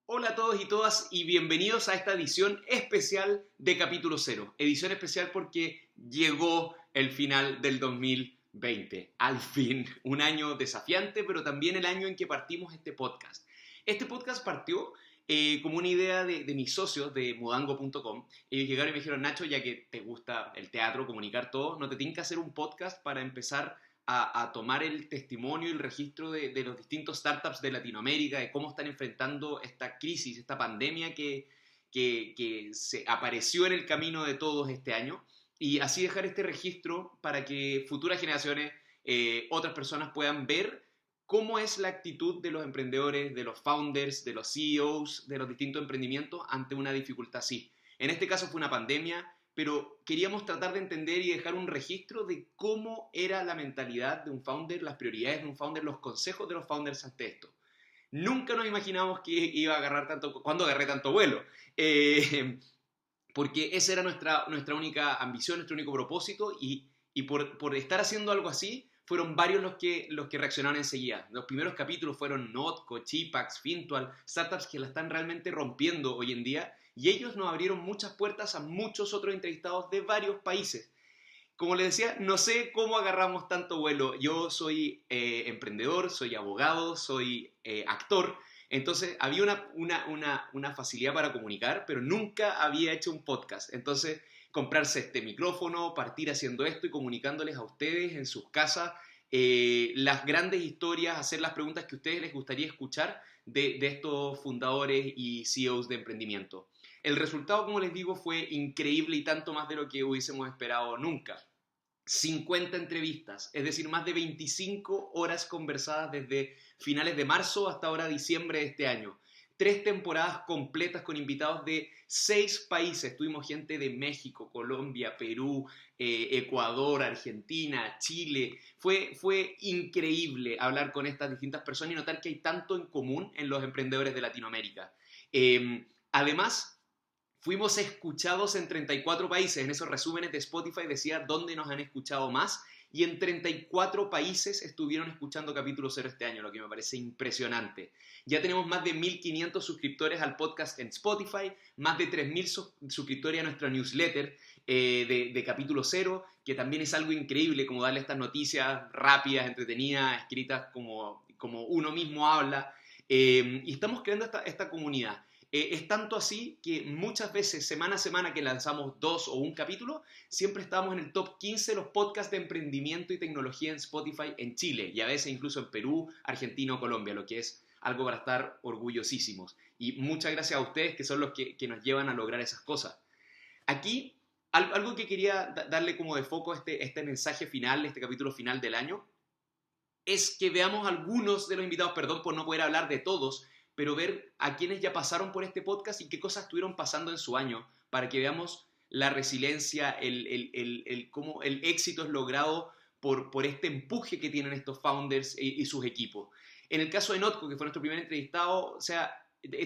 Hola a todos y todas y bienvenidos a esta edición especial de Capítulo Cero. Edición especial porque llegó el final del 2020. Al fin, un año desafiante, pero también el año en que partimos este podcast. Este podcast partió como una idea de mis socios de mudango.com. Ellos llegaron y me dijeron, Nacho, ya que te gusta el teatro, comunicar todo, ¿no te tienen que hacer un podcast para empezar a tomar el testimonio y el registro de los distintos startups de Latinoamérica, de cómo están enfrentando esta crisis, esta pandemia que se apareció en el camino de todos este año, y así dejar este registro para que futuras generaciones, otras personas puedan ver cómo es la actitud de los emprendedores, de los founders, de los CEOs, de los distintos emprendimientos ante una dificultad así. En este caso fue una pandemia, pero queríamos tratar de entender y dejar un registro de cómo era la mentalidad de un founder, las prioridades de un founder, los consejos de los founders ante esto. Nunca nos imaginamos que iba a agarrar tanto, cuando agarré tanto vuelo, porque esa era nuestra única ambición, nuestro único propósito, y por estar haciendo algo así, fueron varios los que reaccionaron enseguida. Los primeros capítulos fueron Notco, Chipax, Fintual, startups que la están realmente rompiendo hoy en día, y ellos nos abrieron muchas puertas a muchos otros entrevistados de varios países. Como les decía, no sé cómo agarramos tanto vuelo. Yo soy emprendedor, soy abogado, soy actor, entonces había una facilidad para comunicar, pero nunca había hecho un podcast. Entonces, comprarse este micrófono, partir haciendo esto y comunicándoles a ustedes en sus casas las grandes historias, hacer las preguntas que a ustedes les gustaría escuchar de estos fundadores y CEOs de emprendimiento. El resultado, como les digo, fue increíble y tanto más de lo que hubiésemos esperado nunca. 50 entrevistas, es decir, más de 25 horas conversadas desde finales de marzo hasta ahora diciembre de este año. 3 temporadas completas con invitados de 6 países. Tuvimos gente de México, Colombia, Perú, Ecuador, Argentina, Chile. Fue increíble hablar con estas distintas personas y notar que hay tanto en común en los emprendedores de Latinoamérica. Además, fuimos escuchados en 34 países. En esos resúmenes de Spotify decía dónde nos han escuchado más. Y en 34 países estuvieron escuchando Capítulo Cero este año, lo que me parece impresionante. Ya tenemos más de 1.500 suscriptores al podcast en Spotify, más de 3.000 suscriptores a nuestra newsletter de Capítulo Cero, que también es algo increíble, como darle estas noticias rápidas, entretenidas, escritas como uno mismo habla. Y estamos creando esta comunidad. Es tanto así que muchas veces, semana a semana que lanzamos 2 o un capítulo, siempre estamos en el top 15 de los podcasts de emprendimiento y tecnología en Spotify en Chile, y a veces incluso en Perú, Argentina o Colombia, lo que es algo para estar orgullosísimos. Y muchas gracias a ustedes, que son los que nos llevan a lograr esas cosas. Aquí, algo que quería darle como de foco a este mensaje final, este capítulo final del año, es que veamos algunos de los invitados, perdón por no poder hablar de todos, pero ver a quienes ya pasaron por este podcast y qué cosas estuvieron pasando en su año, para que veamos la resiliencia, cómo el éxito es logrado por este empuje que tienen estos founders y sus equipos. En el caso de Notco, que fue nuestro primer entrevistado, o sea,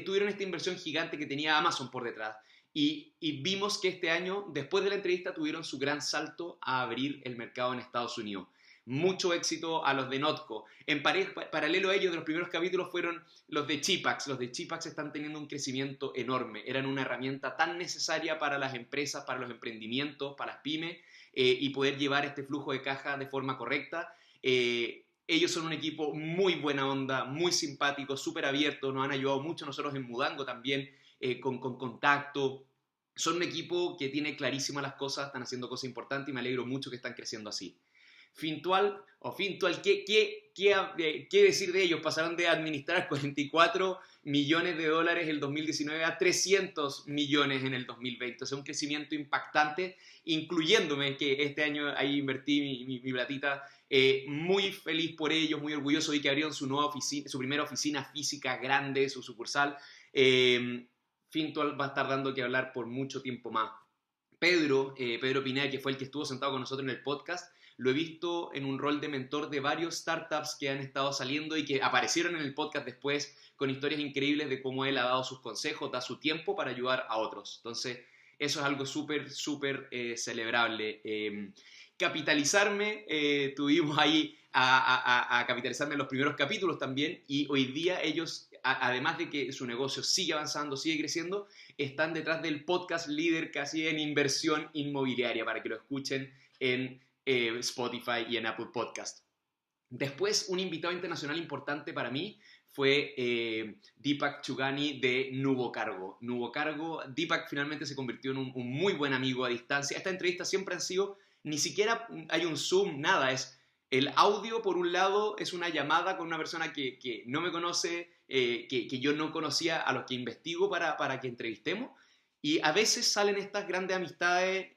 tuvieron esta inversión gigante que tenía Amazon por detrás. Y vimos que este año, después de la entrevista, tuvieron su gran salto a abrir el mercado en Estados Unidos. Mucho éxito a los de Notco. En paralelo a ellos, de los primeros capítulos fueron los de Chipax. Los de Chipax están teniendo un crecimiento enorme. Eran una herramienta tan necesaria para las empresas, para los emprendimientos, para las pymes, y poder llevar este flujo de caja de forma correcta. Ellos son un equipo muy buena onda, muy simpático, súper abierto. Nos han ayudado mucho nosotros en Mudango también, con contacto. Son un equipo que tiene clarísimas las cosas, están haciendo cosas importantes y me alegro mucho que están creciendo así. Fintual, ¿qué decir de ellos? Pasaron de administrar 44 millones de dólares en el 2019 a 300 millones en el 2020. O sea, un crecimiento impactante, incluyéndome que este año ahí invertí mi platita. Muy feliz por ellos, muy orgulloso de que abrieron su primera oficina física grande, su sucursal. Fintual va a estar dando que hablar por mucho tiempo más. Pedro Pineda, que fue el que estuvo sentado con nosotros en el podcast, lo he visto en un rol de mentor de varios startups que han estado saliendo y que aparecieron en el podcast después con historias increíbles de cómo él ha dado sus consejos, da su tiempo para ayudar a otros. Entonces, eso es algo súper celebrable. Capitalizarme, tuvimos ahí a capitalizarme en los primeros capítulos también, y hoy día ellos además de que su negocio sigue avanzando, sigue creciendo, están detrás del podcast líder casi en inversión inmobiliaria, para que lo escuchen en Spotify y en Apple Podcast. Después, un invitado internacional importante para mí fue Deepak Chugani de Nuvo Cargo. Nuvo Cargo, Deepak finalmente se convirtió en un muy buen amigo a distancia. Esta entrevista siempre han sido, ni siquiera hay un Zoom, nada, es el audio. Por un lado es una llamada con una persona que no me conoce, que yo no conocía, a los que investigo para que entrevistemos. Y a veces salen estas grandes amistades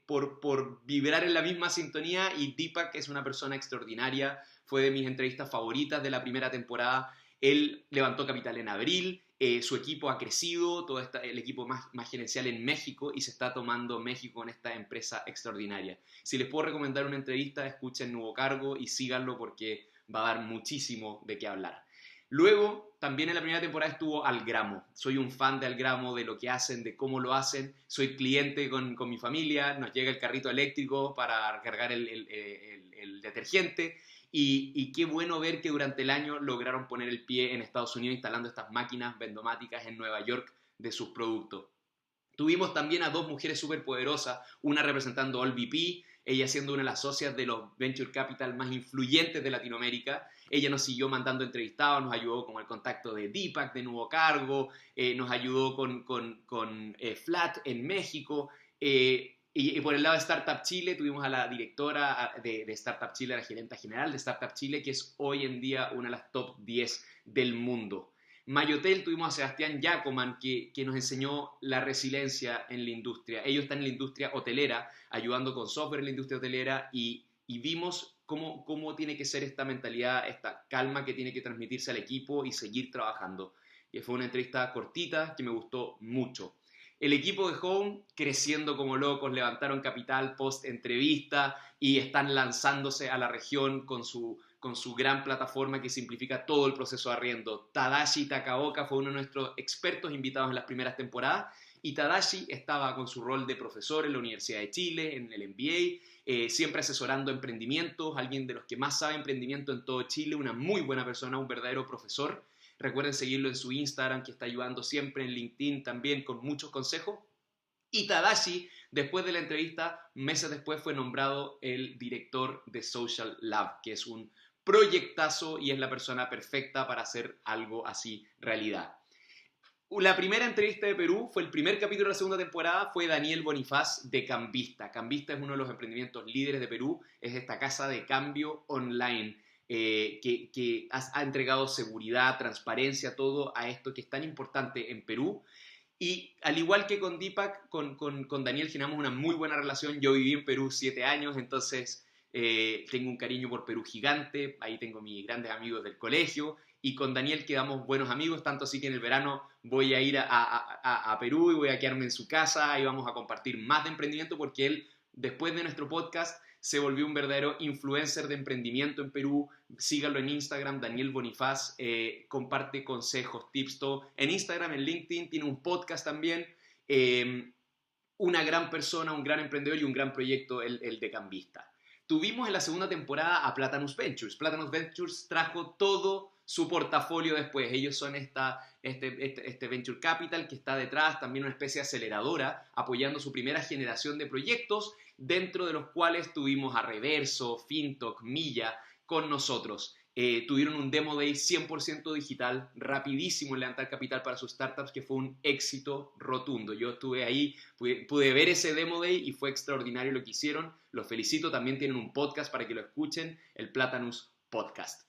por vibrar en la misma sintonía, y Deepak es una persona extraordinaria, fue de mis entrevistas favoritas de la primera temporada. Él levantó capital en abril, su equipo ha crecido, el equipo más gerencial en México, y se está tomando México con esta empresa extraordinaria. Si les puedo recomendar una entrevista, escuchen Nuevo Cargo y síganlo porque va a dar muchísimo de qué hablar. Luego, también en la primera temporada estuvo Algramo. Soy un fan de Algramo, de lo que hacen, de cómo lo hacen. Soy cliente con mi familia, nos llega el carrito eléctrico para cargar el detergente. Y qué bueno ver que durante el año lograron poner el pie en Estados Unidos instalando estas máquinas vendomáticas en Nueva York de sus productos. Tuvimos también a dos mujeres súper poderosas, una representando AllVP, ella siendo una de las socias de los Venture Capital más influyentes de Latinoamérica. Ella nos siguió mandando entrevistados, nos ayudó con el contacto de Deepak, de Nuevo Cargo, nos ayudó con Flat en México. Y por el lado de Startup Chile tuvimos a la directora de Startup Chile, la gerenta general de Startup Chile, que es hoy en día una de las top 10 del mundo. Mayotel tuvimos a Sebastián Yacoman, que nos enseñó la resiliencia en la industria. Ellos están en la industria hotelera, ayudando con software en la industria hotelera, y vimos cómo tiene que ser esta mentalidad, esta calma que tiene que transmitirse al equipo y seguir trabajando. Y fue una entrevista cortita que me gustó mucho. El equipo de Home creciendo como locos, levantaron capital post entrevista y están lanzándose a la región con su gran plataforma que simplifica todo el proceso de arriendo. Tadashi Takaoka fue uno de nuestros expertos invitados en las primeras temporadas, y Tadashi estaba con su rol de profesor en la Universidad de Chile, en el MBA, siempre asesorando emprendimientos, alguien de los que más sabe emprendimiento en todo Chile, una muy buena persona, un verdadero profesor. Recuerden seguirlo en su Instagram, que está ayudando siempre, en LinkedIn también con muchos consejos. Y Tadashi, después de la entrevista, meses después, fue nombrado el director de Social Lab, que es un proyectazo y es la persona perfecta para hacer algo así realidad. La primera entrevista de Perú fue el primer capítulo de la segunda temporada, fue Daniel Bonifaz de Cambista. Cambista es uno de los emprendimientos líderes de Perú, es esta casa de cambio online que ha entregado seguridad, transparencia, todo a esto que es tan importante en Perú. Y al igual que con Deepak, con Daniel generamos una muy buena relación. Yo viví en Perú 7 años, entonces tengo un cariño por Perú gigante. Ahí tengo mis grandes amigos del colegio. Y con Daniel quedamos buenos amigos, tanto así que en el verano voy a ir a Perú y voy a quedarme en su casa y vamos a compartir más de emprendimiento, porque él, después de nuestro podcast, se volvió un verdadero influencer de emprendimiento en Perú. Síganlo en Instagram, Daniel Bonifaz, comparte consejos, tips, todo. En Instagram, en LinkedIn, tiene un podcast también. Una gran persona, un gran emprendedor y un gran proyecto, el de Cambista. Tuvimos en la segunda temporada a Platanus Ventures. Platanus Ventures trajo todo su portafolio después. Ellos son este Venture Capital que está detrás, también una especie de aceleradora, apoyando su primera generación de proyectos, dentro de los cuales tuvimos a Reverso, Fintoc, Milla con nosotros. Tuvieron un Demo Day 100% digital, rapidísimo en levantar capital para sus startups, que fue un éxito rotundo. Yo estuve ahí, pude ver ese Demo Day y fue extraordinario lo que hicieron. Los felicito, también tienen un podcast para que lo escuchen, el Platanus Podcast.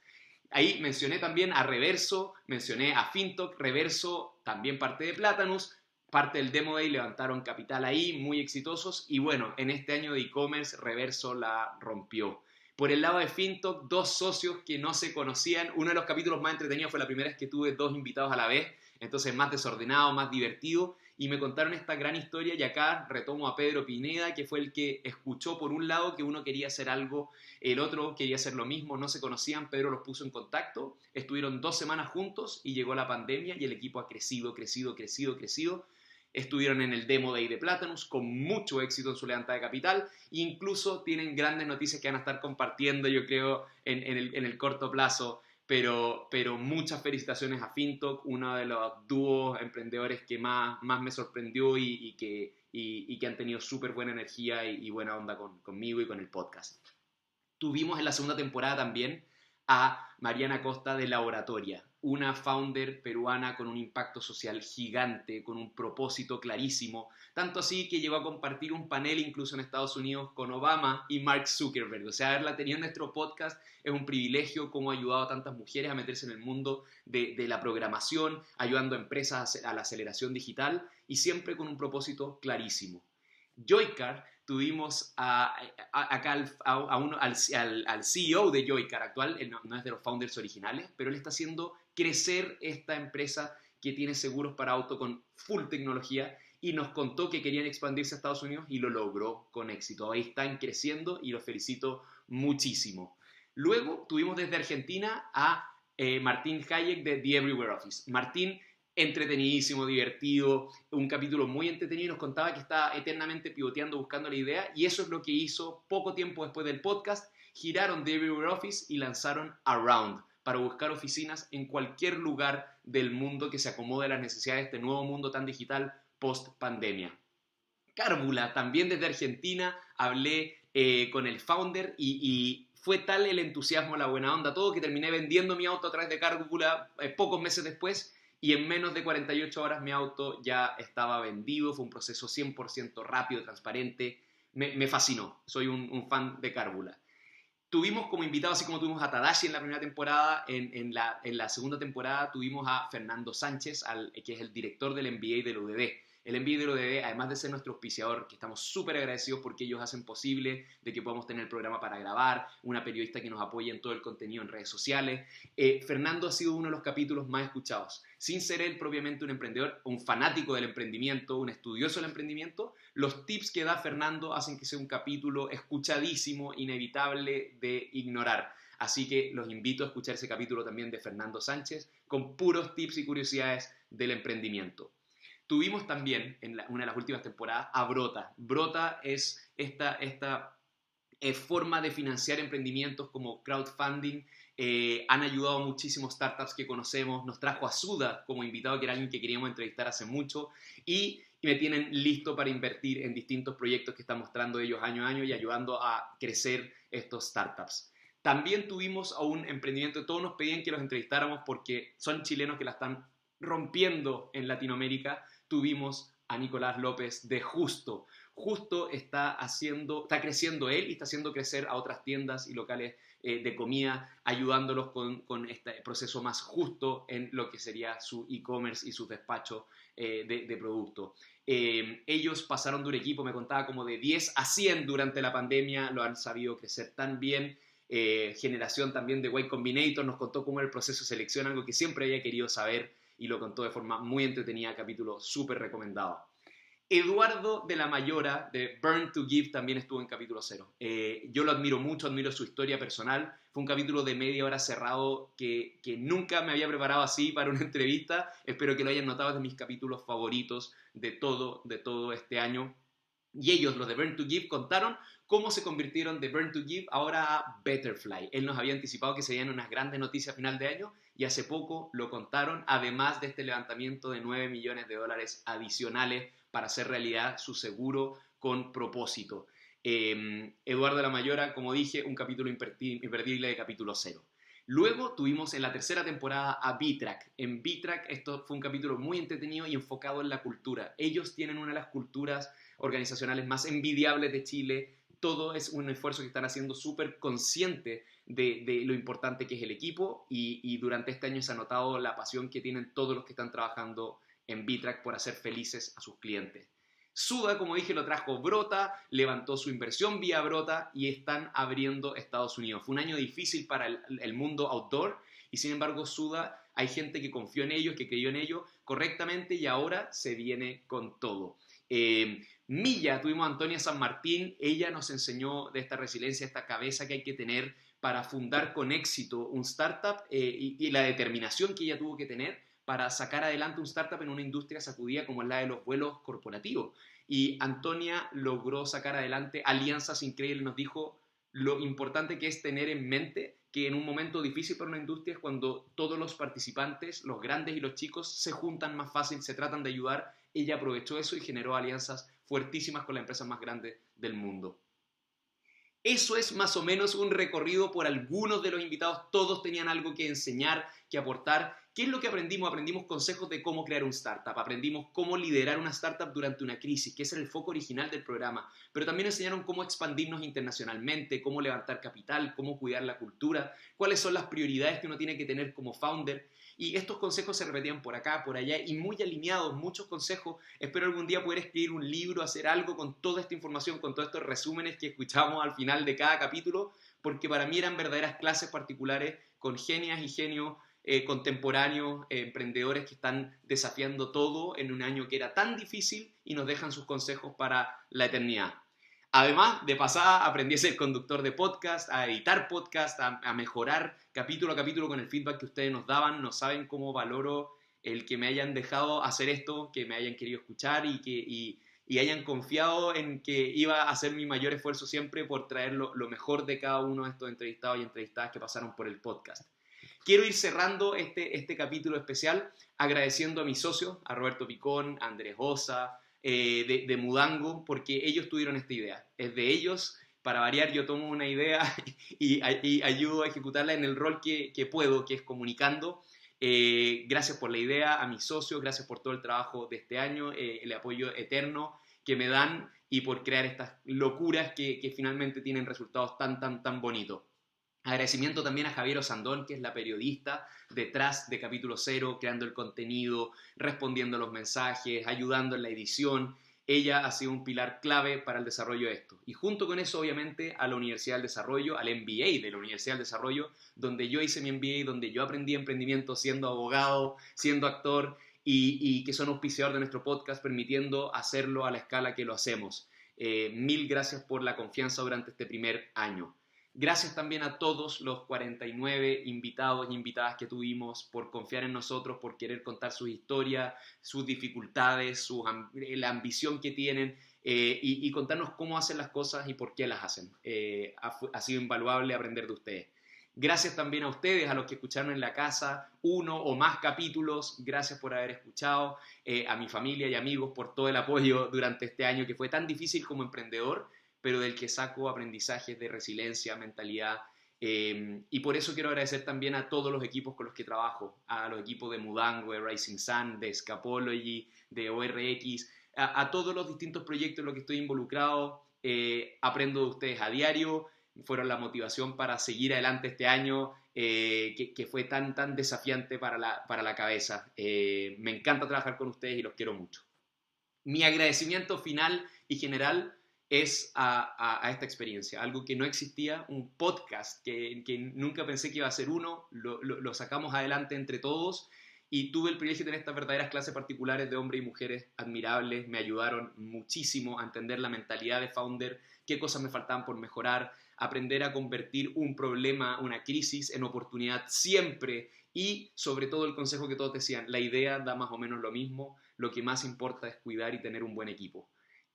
Ahí mencioné también a Reverso, mencioné a Fintoc. Reverso también parte de Platanus, parte del Demo Day, levantaron capital ahí, muy exitosos. Y bueno, en este año de e-commerce, Reverso la rompió. Por el lado de Fintoc, dos socios que no se conocían. Uno de los capítulos más entretenidos fue la primera vez que tuve dos invitados a la vez, entonces más desordenado, más divertido, y me contaron esta gran historia. Y acá retomo a Pedro Pineda, que fue el que escuchó por un lado que uno quería hacer algo, el otro quería hacer lo mismo, no se conocían. Pedro los puso en contacto, estuvieron 2 semanas juntos y llegó la pandemia y el equipo ha crecido. Estuvieron en el Demo Day de Platanus con mucho éxito en su levantada de capital, e incluso tienen grandes noticias que van a estar compartiendo, yo creo, en el corto plazo pero muchas felicitaciones a Fintalk, uno de los dúos emprendedores que más me sorprendió y que han tenido súper buena energía y buena onda conmigo y con el podcast. Tuvimos en la segunda temporada también a Mariana Costa de Laboratoria, una founder peruana con un impacto social gigante, con un propósito clarísimo, tanto así que llegó a compartir un panel incluso en Estados Unidos con Obama y Mark Zuckerberg. O sea, haberla tenido en nuestro podcast es un privilegio, cómo ha ayudado a tantas mujeres a meterse en el mundo de la programación, ayudando a empresas a la aceleración digital y siempre con un propósito clarísimo. Joycar, tuvimos acá al CEO de Joycar actual, él no es de los founders originales, pero él está haciendo crecer esta empresa que tiene seguros para auto con full tecnología y nos contó que querían expandirse a Estados Unidos y lo logró con éxito. Ahí están creciendo y los felicito muchísimo. Luego tuvimos desde Argentina a Martín Hayek de The Everywhere Office. Martín, entretenidísimo, divertido, un capítulo muy entretenido y nos contaba que estaba eternamente pivoteando, buscando la idea y eso es lo que hizo poco tiempo después del podcast. Giraron The Everywhere Office y lanzaron Around para buscar oficinas en cualquier lugar del mundo que se acomode a las necesidades de este nuevo mundo tan digital post pandemia. Cárvula, también desde Argentina, hablé con el founder y fue tal el entusiasmo, la buena onda, todo que terminé vendiendo mi auto a través de Cárvula pocos meses después y en menos de 48 horas mi auto ya estaba vendido. Fue un proceso 100% rápido, transparente, me fascinó, soy un fan de Cárvula. Tuvimos como invitado, así como tuvimos a Tadashi en la primera temporada, en la segunda temporada tuvimos a Fernando Sánchez, que es el director del MBA de la UDD. El MBA de la UDD, además de ser nuestro auspiciador, que estamos súper agradecidos porque ellos hacen posible de que podamos tener el programa para grabar, una periodista que nos apoya en todo el contenido en redes sociales. Fernando ha sido uno de los capítulos más escuchados. Sin ser él propiamente un emprendedor, un fanático del emprendimiento, un estudioso del emprendimiento, los tips que da Fernando hacen que sea un capítulo escuchadísimo, inevitable de ignorar. Así que los invito a escuchar ese capítulo también de Fernando Sánchez con puros tips y curiosidades del emprendimiento. Tuvimos también en una de las últimas temporadas a Brota. Brota es esta forma de financiar emprendimientos como crowdfunding. Han ayudado a muchísimos startups que conocemos. Nos trajo a Suda como invitado, que era alguien que queríamos entrevistar hace mucho. Y me tienen listo para invertir en distintos proyectos que están mostrando ellos año a año y ayudando a crecer estos startups. También tuvimos a un emprendimiento, todos nos pedían que los entrevistáramos porque son chilenos que la están rompiendo en Latinoamérica. Tuvimos a Nicolás López de Justo. Justo está creciendo él y está haciendo crecer a otras tiendas y locales de comida, ayudándolos con este proceso más justo en lo que sería su e-commerce y su despacho de producto. Ellos pasaron de un equipo, me contaba, como de 10 a 100 durante la pandemia, lo han sabido crecer tan bien. Generación también de Y Combinator nos contó cómo era el proceso de selección, algo que siempre había querido saber y lo contó de forma muy entretenida, capítulo súper recomendado. Eduardo de la Mayora, de Burn to Give, también estuvo en capítulo 0. Yo lo admiro mucho, admiro su historia personal. Fue un capítulo de media hora cerrado que nunca me había preparado así para una entrevista. Espero que lo hayan notado, es de mis capítulos favoritos de todo este año. Y ellos, los de Burn to Give, contaron cómo se convirtieron de Burn to Give ahora a Betterfly. Él nos había anticipado que serían unas grandes noticias a final de año y hace poco lo contaron, además de este levantamiento de $9 millones adicionales para hacer realidad su seguro con propósito. Eduardo de la Mayora, como dije, un capítulo imperdible de capítulo 0. Luego tuvimos en la tercera temporada a B-Track. En B-Track esto fue un capítulo muy entretenido y enfocado en la cultura. Ellos tienen una de las culturas organizacionales más envidiables de Chile. Todo es un esfuerzo que están haciendo súper consciente de lo importante que es el equipo y durante este año se ha notado la pasión que tienen todos los que están trabajando en B-Track por hacer felices a sus clientes. Suda, como dije, lo trajo Brota, levantó su inversión vía Brota y están abriendo Estados Unidos. Fue un año difícil para el mundo outdoor y sin embargo Suda, hay gente que confió en ellos, que creyó en ellos correctamente y ahora se viene con todo. Milla, tuvimos a Antonia San Martín, ella nos enseñó de esta resiliencia, esta cabeza que hay que tener para fundar con éxito un startup y la determinación que ella tuvo que tener para sacar adelante un startup en una industria sacudida como es la de los vuelos corporativos. Y Antonia logró sacar adelante alianzas increíbles, nos dijo lo importante que es tener en mente que en un momento difícil para una industria es cuando todos los participantes, los grandes y los chicos, se juntan más fácil, se tratan de ayudar. Ella aprovechó eso y generó alianzas fuertísimas con las empresas más grandes del mundo. Eso es más o menos un recorrido por algunos de los invitados. Todos tenían algo que enseñar, que aportar. ¿Qué es lo que aprendimos? Aprendimos consejos de cómo crear un startup, aprendimos cómo liderar una startup durante una crisis, que es el foco original del programa, pero también enseñaron cómo expandirnos internacionalmente, cómo levantar capital, cómo cuidar la cultura, cuáles son las prioridades que uno tiene que tener como founder. Y estos consejos se repetían por acá, por allá, y muy alineados, muchos consejos. Espero algún día poder escribir un libro, hacer algo con toda esta información, con todos estos resúmenes que escuchamos al final de cada capítulo, porque para mí eran verdaderas clases particulares con genias y genios contemporáneos, emprendedores que están desafiando todo en un año que era tan difícil y nos dejan sus consejos para la eternidad. Además, de pasada, aprendí a ser conductor de podcast, a editar podcast, a mejorar capítulo a capítulo con el feedback que ustedes nos daban. No saben cómo valoro el que me hayan dejado hacer esto, que me hayan querido escuchar y hayan confiado en que iba a hacer mi mayor esfuerzo siempre por traer lo mejor de cada uno de estos entrevistados y entrevistadas que pasaron por el podcast. Quiero ir cerrando este capítulo especial agradeciendo a mis socios, a Roberto Picón, a Andrés Osa, de Mudango, porque ellos tuvieron esta idea. Es de ellos, para variar yo tomo una idea y ayudo a ejecutarla en el rol que puedo, que es comunicando. Gracias por la idea, a mis socios, gracias por todo el trabajo de este año, el apoyo eterno que me dan y por crear estas locuras que finalmente tienen resultados tan bonitos. Agradecimiento también a Javier Osandón, que es la periodista detrás de Capítulo Cero, creando el contenido, respondiendo los mensajes, ayudando en la edición. Ella ha sido un pilar clave para el desarrollo de esto. Y junto con eso, obviamente, a la Universidad del Desarrollo, al MBA de la Universidad del Desarrollo, donde yo hice mi MBA, donde yo aprendí emprendimiento siendo abogado, siendo actor, y que son auspiciadores de nuestro podcast, permitiendo hacerlo a la escala que lo hacemos. Mil gracias por la confianza durante este primer año. Gracias también a todos los 49 invitados y invitadas que tuvimos por confiar en nosotros, por querer contar sus historias, sus dificultades, la ambición que tienen y contarnos cómo hacen las cosas y por qué las hacen. Ha sido invaluable aprender de ustedes. Gracias también a ustedes, a los que escucharon en la casa uno o más capítulos. Gracias por haber escuchado. A mi familia y amigos por todo el apoyo durante este año que fue tan difícil como emprendedor, pero del que saco aprendizajes de resiliencia, mentalidad, y por eso quiero agradecer también a todos los equipos con los que trabajo, a los equipos de Mudango, de Rising Sun, de Scapology, de ORX, a todos los distintos proyectos en los que estoy involucrado. Aprendo de ustedes a diario, fueron la motivación para seguir adelante este año, que fue tan desafiante para la cabeza. Me encanta trabajar con ustedes y los quiero mucho. Mi agradecimiento final y general es a esta experiencia, algo que no existía, un podcast que nunca pensé que iba a ser uno, lo sacamos adelante entre todos y tuve el privilegio de tener estas verdaderas clases particulares de hombres y mujeres admirables, me ayudaron muchísimo a entender la mentalidad de founder, qué cosas me faltaban por mejorar, aprender a convertir un problema, una crisis en oportunidad siempre y sobre todo el consejo que todos decían, la idea da más o menos lo mismo, lo que más importa es cuidar y tener un buen equipo.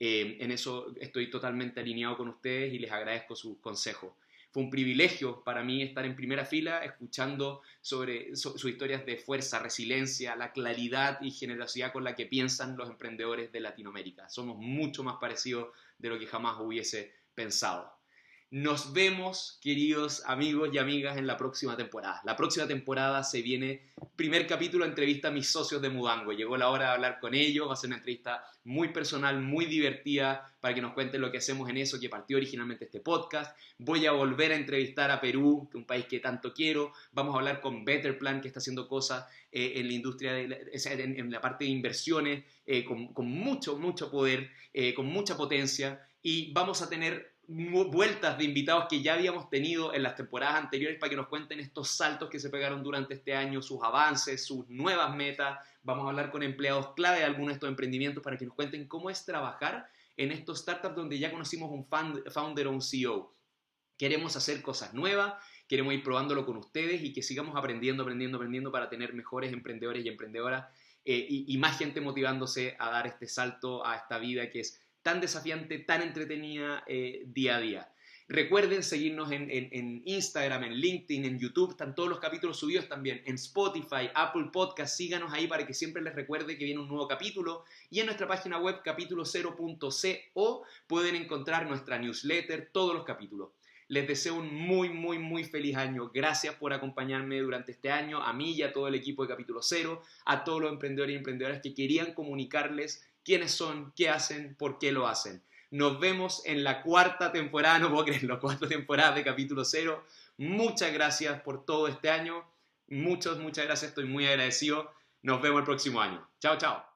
En eso estoy totalmente alineado con ustedes y les agradezco sus consejos. Fue un privilegio para mí estar en primera fila escuchando sobre sus historias de fuerza, resiliencia, la claridad y generosidad con la que piensan los emprendedores de Latinoamérica. Somos mucho más parecidos de lo que jamás hubiese pensado. Nos vemos, queridos amigos y amigas, en la próxima temporada. La próxima temporada se viene, primer capítulo, entrevista a mis socios de Mudango. Llegó la hora de hablar con ellos, va a ser una entrevista muy personal, muy divertida, para que nos cuenten lo que hacemos en eso, que partió originalmente este podcast. Voy a volver a entrevistar a Perú, que es un país que tanto quiero. Vamos a hablar con Betterplan, que está haciendo cosas en la industria, en la parte de inversiones, con mucho poder, con mucha potencia. Y vamos a tener vueltas de invitados que ya habíamos tenido en las temporadas anteriores para que nos cuenten estos saltos que se pegaron durante este año, sus avances, sus nuevas metas. Vamos a hablar con empleados clave de algunos de estos emprendimientos para que nos cuenten cómo es trabajar en estos startups donde ya conocimos un founder o un CEO. Queremos hacer cosas nuevas, queremos ir probándolo con ustedes y que sigamos aprendiendo para tener mejores emprendedores y emprendedoras y más gente motivándose a dar este salto a esta vida que es tan desafiante, tan entretenida día a día. Recuerden seguirnos en Instagram, en LinkedIn, en YouTube. Están todos los capítulos subidos también. En Spotify, Apple Podcast. Síganos ahí para que siempre les recuerde que viene un nuevo capítulo. Y en nuestra página web, capitulocero.co, pueden encontrar nuestra newsletter, todos los capítulos. Les deseo un muy, muy, muy feliz año. Gracias por acompañarme durante este año. A mí y a todo el equipo de Capítulo Cero. A todos los emprendedores y emprendedoras que querían comunicarles quiénes son, qué hacen, por qué lo hacen. Nos vemos en la 4ª temporada, no puedo creerlo, 4 temporadas de Capítulo Cero. Muchas gracias por todo este año. Muchas gracias, estoy muy agradecido. Nos vemos el próximo año. Chao, chao.